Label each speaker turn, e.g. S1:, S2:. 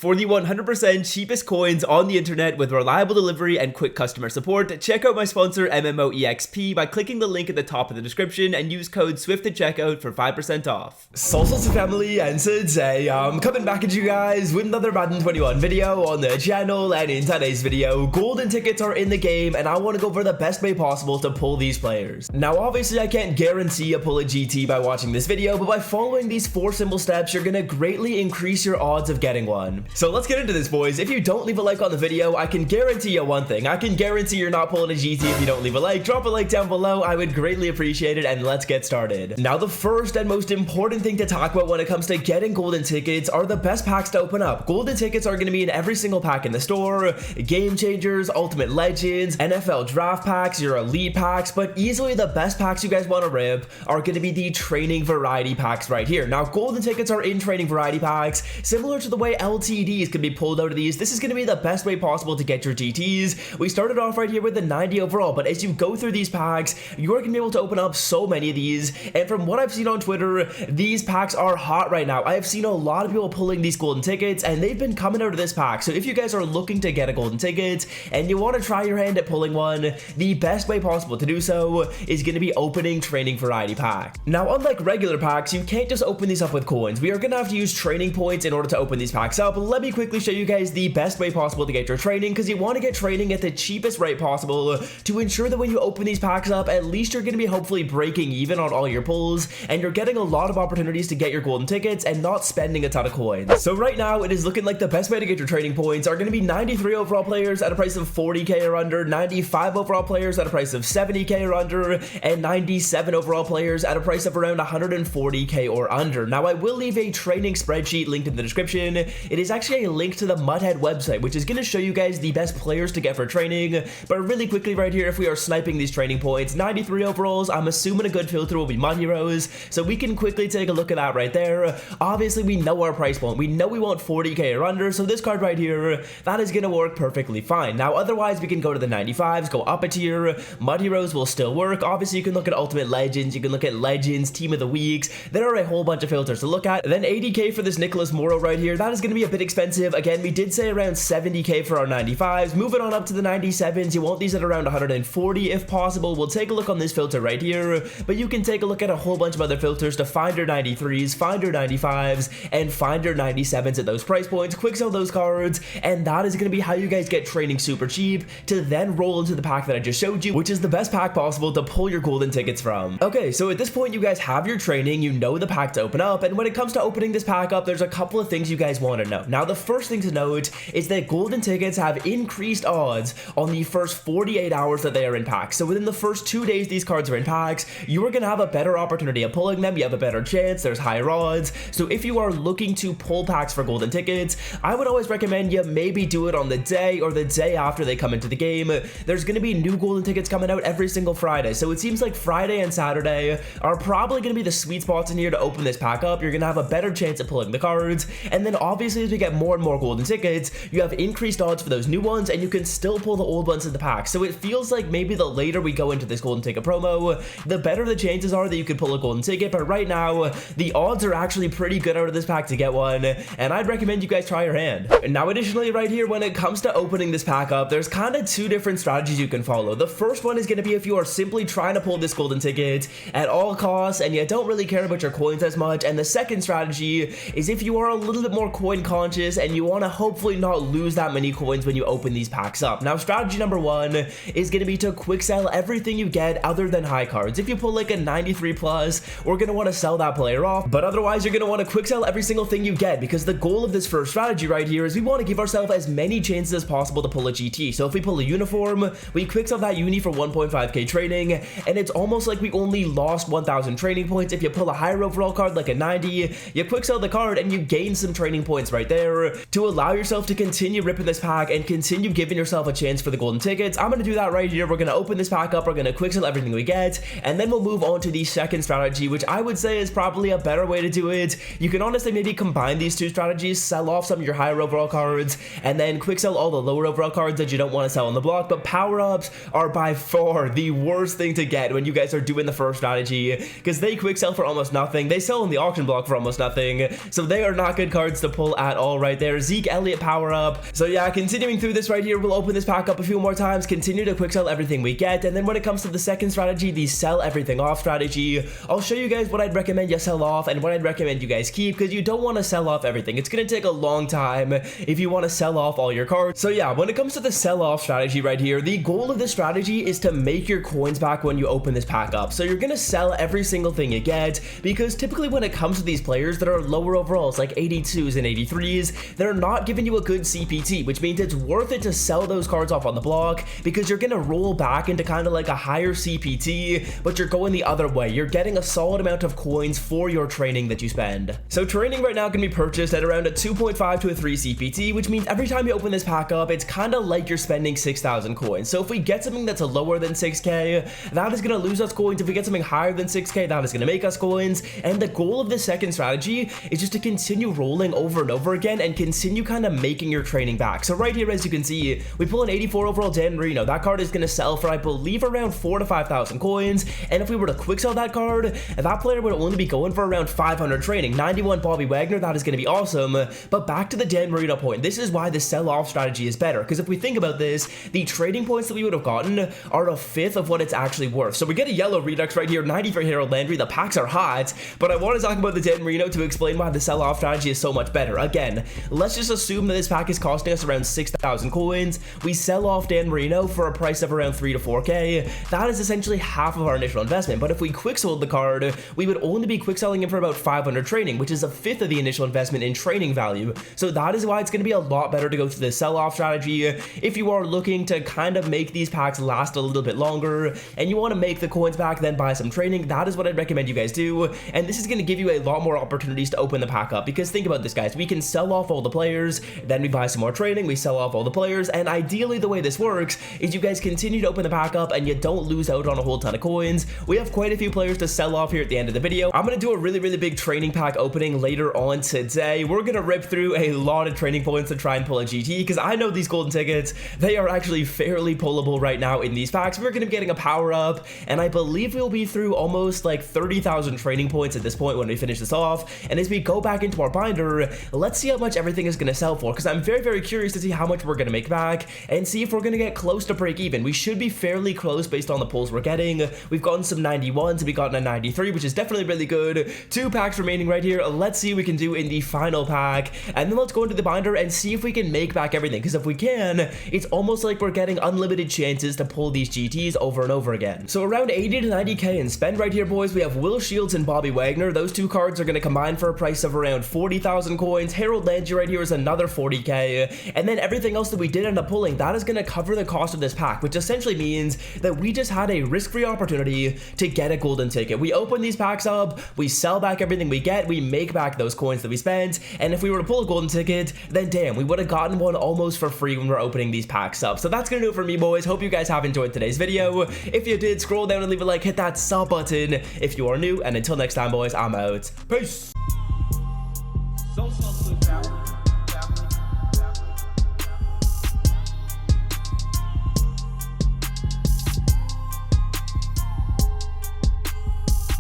S1: For the 100% cheapest coins on the internet with reliable delivery and quick customer support, check out my sponsor MMOEXP by clicking the link at the top of the description and use code SWIFT at checkout for 5% off. Salsa family, and today I'm coming back at you guys with another Madden 21 video on the channel, and in today's video, golden tickets are in the game and I want to go for the best way possible to pull these players. Now obviously I can't guarantee a pull a GT by watching this video, but by following these 4 simple steps, you're gonna greatly increase your odds of getting one. So let's get into this, boys. If you don't leave a like on the video, I can guarantee you one thing. I can guarantee you're not pulling a GT if you don't leave a like. Drop a like down below. I would greatly appreciate it, and let's get started. Now, the first and most important thing to talk about when it comes to getting golden tickets are the best packs to open up. Golden tickets are going to be in every single pack in the store. Game Changers, Ultimate Legends, NFL Draft Packs, your Elite Packs, but easily the best packs you guys want to rip are going to be the Training Variety Packs right here. Now, golden tickets are in Training Variety Packs, similar to the way LTDs can be pulled out of these. This is going to be the best way possible to get your GTs. We started off right here with the 90 overall, but as you go through these packs, you're going to be able to open up so many of these, and from what I've seen on Twitter, these packs are hot right now. I have seen a lot of people pulling these golden tickets, and they've been coming out of this pack. So if you guys are looking to get a golden ticket, and you want to try your hand at pulling one, the best way possible to do so is going to be opening Training Variety Pack. Now, unlike regular packs, you can't just open these up with coins. We are going to have to use training points in order to open these packs up. Let me quickly show you guys the best way possible to get your training, because you want to get training at the cheapest rate possible to ensure that when you open these packs up, at least you're going to be hopefully breaking even on all your pulls, and you're getting a lot of opportunities to get your golden tickets and not spending a ton of coins. So right now, it is looking like the best way to get your training points are going to be 93 overall players at a price of 40k or under, 95 overall players at a price of 70k or under, and 97 overall players at a price of around 140k or under. Now, I will leave a training spreadsheet linked in the description. It is actually a link to the Mudhead website, which is going to show you guys the best players to get for training. But really quickly right here, if we are sniping these training points, 93 overalls, I'm assuming a good filter will be Mud Heroes, so we can quickly take a look at that right there. Obviously, we know our price point. We know we want 40k or under, so this card right here, that is going to work perfectly fine. Now, otherwise, we can go to the 95s, go up a tier. Mud Heroes will still work. Obviously, you can look at Ultimate Legends, you can look at Legends, Team of the Weeks. There are a whole bunch of filters to look at. Then 80k for this Nicholas Morrow right here. That is going to be a bit expensive. Again, we did say around 70k for our 95s. Moving on up to the 97s, you want these at around 140 if possible. We'll take a look on this filter right here, but you can take a look at a whole bunch of other filters to find your 93s, find your 95s, and find your 97s at those price points. Quick sell those cards, and that is going to be how you guys get training super cheap to then roll into the pack that I just showed you, which is the best pack possible to pull your golden tickets from. Okay, so at this point, you guys have your training, you know the pack to open up, and when it comes to opening this pack up, there's a couple of things you guys want to know. Now, the first thing to note is that golden tickets have increased odds on the first 48 hours that they are in packs. So within the first 2 days these cards are in packs, you are going to have a better opportunity of pulling them. You have a better chance. There's higher odds. So if you are looking to pull packs for golden tickets, I would always recommend you maybe do it on the day or the day after they come into the game. There's going to be new golden tickets coming out every single Friday. So it seems like Friday and Saturday are probably going to be the sweet spots in here to open this pack up. You're going to have a better chance at pulling the cards. And then obviously as we get more and more golden tickets, you have increased odds for those new ones, and you can still pull the old ones in the pack. So it feels like maybe the later we go into this golden ticket promo, the better the chances are that you could pull a golden ticket. But right now, the odds are actually pretty good out of this pack to get one, and I'd recommend you guys try your hand. Now, additionally, right here, when it comes to opening this pack up, there's kind of 2 different strategies you can follow. The first one is going to be if you are simply trying to pull this golden ticket at all costs and you don't really care about your coins as much. And the second strategy is if you are a little bit more coin conscious and you want to hopefully not lose that many coins when you open these packs up. Now, strategy number 1 is going to be to quick sell everything you get other than high cards. If you pull like a 93 plus, we're going to want to sell that player off, but otherwise you're going to want to quick sell every single thing you get, because the goal of this first strategy right here is we want to give ourselves as many chances as possible to pull a GT. So if we pull a uniform, we quick sell that uni for 1.5k training, and it's almost like we only lost 1,000 training points. If you pull a higher overall card like a 90, you quick sell the card and you gain some training points right there to allow yourself to continue ripping this pack and continue giving yourself a chance for the golden tickets. I'm going to do that right here. We're going to open this pack up, we're going to quick sell everything we get, and then we'll move on to the second strategy, which I would say is probably a better way to do it. You can honestly maybe combine these 2 strategies, sell off some of your higher overall cards, and then quick sell all the lower overall cards that you don't want to sell on the block. But power-ups are by far the worst thing to get when you guys are doing the first strategy, because they quick sell for almost nothing. They sell on the auction block for almost nothing, so they are not good cards to pull at all overall right there. Zeke Elliott power up. So yeah, continuing through this right here, we'll open this pack up a few more times, continue to quick sell everything we get, and then when it comes to the second strategy, the sell everything off strategy, I'll show you guys what I'd recommend you sell off and what I'd recommend you guys keep, because you don't want to sell off everything. It's going to take a long time if you want to sell off all your cards. So yeah, when it comes to the sell off strategy right here, the goal of this strategy is to make your coins back when you open this pack up. So you're going to sell every single thing you get, because typically when it comes to these players that are lower overalls, like 82s and 83s, they're not giving you a good CPT, which means it's worth it to sell those cards off on the block, because you're going to roll back into kind of like a higher CPT, but you're going the other way. You're getting a solid amount of coins for your training that you spend. So training right now can be purchased at around a 2.5 to a 3 CPT, which means every time you open this pack up, it's kind of like you're spending 6,000 coins. So if we get something that's a lower than 6k, that is going to lose us coins. If we get something higher than 6k, that is going to make us coins. And the goal of this second strategy is just to continue rolling over and over again and continue kind of making your training back. So right here, as you can see, we pull an 84 overall Dan Marino. That card is going to sell for, I believe, around 4,000 to 5,000 coins. And if we were to quick sell that card, that player would only be going for around 500 training. 91 Bobby Wagner, that is going to be awesome. But back to the Dan Marino point, this is why the sell off strategy is better, because if we think about this, the trading points that we would have gotten are a fifth of what it's actually worth. So we get a yellow redux right here, 93 Harold Landry. The packs are hot, but I want to talk about the Dan Marino to explain why the sell off strategy is so much better. Again, let's just assume that this pack is costing us around 6,000 coins. We sell off Dan Marino for a price of around 3 to 4k. That is essentially half of our initial investment. But if we quick sold the card, we would only be quick selling him for about 500 training, which is a fifth of the initial investment in training value. So that is why it's going to be a lot better to go through the sell off strategy if you are looking to kind of make these packs last a little bit longer and you want to make the coins back, then buy some training. That is what I'd recommend you guys do, and this is going to give you a lot more opportunities to open the pack up, because think about this, guys. We can sell off all the players, then we buy some more training, we sell off all the players, and ideally the way this works is you guys continue to open the pack up and you don't lose out on a whole ton of coins. We have quite a few players to sell off here at the end of the video. I'm going to do a really big training pack opening later on today. We're going to rip through a lot of training points to try and pull a GT, because I know these golden tickets, they are actually fairly pullable right now in these packs. We're going to be getting a power up, and I believe we'll be through almost like 30,000 training points at this point when we finish this off. And as we go back into our binder, let's see how much everything is going to sell for, because I'm very curious to see how much we're going to make back and see if we're going to get close to break even. We should be fairly close based on the pulls we're getting. We've gotten some 91s, we've gotten a 93, which is definitely really good. 2 packs remaining right here. Let's see what we can do in the final pack, and then let's go into the binder and see if we can make back everything, because if we can, it's almost like we're getting unlimited chances to pull these GTs over and over again. So around 80 to 90k in spend right here, boys. We have Will Shields and Bobby Wagner. Those 2 cards are going to combine for a price of around 40,000 coins. Harold Landry right here is another 40k, and then everything else that we did end up pulling, that is going to cover the cost of this pack, which essentially means that we just had a risk-free opportunity to get a golden ticket. We open these packs up, we sell back everything we get, we make back those coins that we spent, and if we were to pull a golden ticket, then damn, we would have gotten one almost for free when we're opening these packs up. So that's gonna do it for me, boys. Hope you guys have enjoyed today's video. If you did, scroll down and leave a like, hit that sub button if you are new, and until next time, boys, I'm out. Peace.